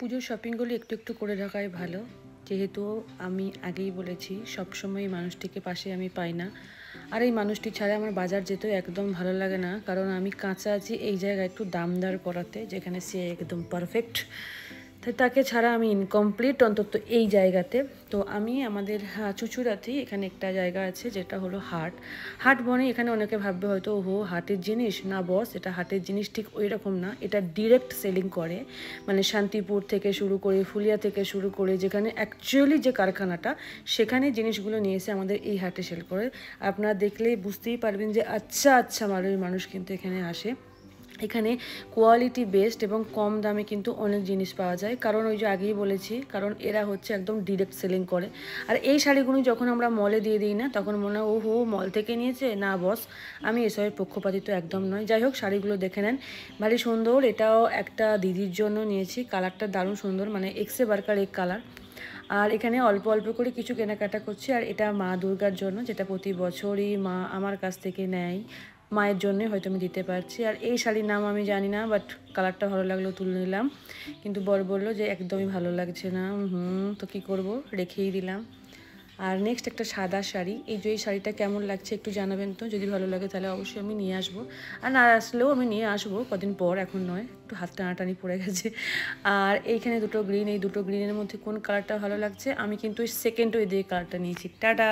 পুজোর শপিংগুলো একটু একটু করে রাখাই ভালো, যেহেতু আমি আগেই বলেছি সবসময় এই মানুষটিকে পাশে আমি পাই না। আর এই মানুষটি ছাড়া আমার বাজার যেতেও একদম ভালো লাগে না, কারণ আমি কাঁচা আছি এই জায়গায় একটু দামদার করাতে, যেখানে সে একদম পারফেক্ট। তাই তাকে ছাড়া আমি ইনকমপ্লিট অন্তত এই জায়গাতে। তো আমি আমাদের চুঁচুড়াতেই এখানে একটা জায়গা আছে যেটা হলো হাট। হাট বনে এখানে অনেকে ভাববে হয়তো ওহো হাটের জিনিস না বস, এটা হাটের জিনিস ঠিক ওই রকম না। এটা ডিরেক্ট সেলিং করে, মানে শান্তিপুর থেকে শুরু করে ফুলিয়া থেকে শুরু করে যেখানে অ্যাকচুয়ালি যে কারখানাটা, সেখানে জিনিসগুলো নিয়ে এসে আমাদের এই হাটে সেল করে। আপনারা দেখলেই বুঝতেই পারবেন যে আচ্ছা আচ্ছা মানুষ কিন্তু এখানে আসে। এখানে কোয়ালিটি বেস্ট এবং কম দামে কিন্তু অনেক জিনিস পাওয়া যায়, কারণ ওই যে আগেই বলেছি, কারণ এরা হচ্ছে একদম ডিরেক্ট সেলিং করে। আর এই শাড়িগুলো যখন আমরা মলে দিয়ে দিই না, তখন মনে হয় ওহো মল থেকে নিয়েছে। না বস, আমি এসবের পক্ষপাতিত্ব একদম নয়। যাই হোক, শাড়িগুলো দেখে নেন, ভারী সুন্দর। এটাও একটা দিদির জন্য নিয়েছি, কালারটা দারুণ সুন্দর, মানে এক্সে বার্কার এক কালার। আর এখানে অল্প অল্প করে কিছু কেনাকাটা করছি। আর এটা মা দুর্গার জন্য, যেটা প্রতি বছরই মা আমার কাছ থেকে নেয়, মায়ের জন্যে হয়তো আমি দিতে পারছি। আর এই শাড়ির নাম আমি জানি না, বাট কালারটা ভালো লাগলো তুলে নিলাম, কিন্তু বর বললো যে একদমই ভালো লাগছে না। তো কী করবো, রেখেই দিলাম। আর নেক্সট একটা সাদা শাড়ি, এই যে এই শাড়িটা কেমন লাগছে একটু জানাবেন তো, যদি ভালো লাগে তাহলে অবশ্যই আমি নিয়ে আসবো। আর না আসলেও আমি নিয়ে আসবো কদিন পর, এখন নয়, একটু হাত টানাটানি পড়ে গেছে। আর এইখানে দুটো গ্রিন, এই দুটো গ্রিনের মধ্যে কোন কালারটা ভালো লাগছে, আমি কিন্তু সেকেন্ড ওই দিয়ে কালারটা নিয়েছি। টাটা।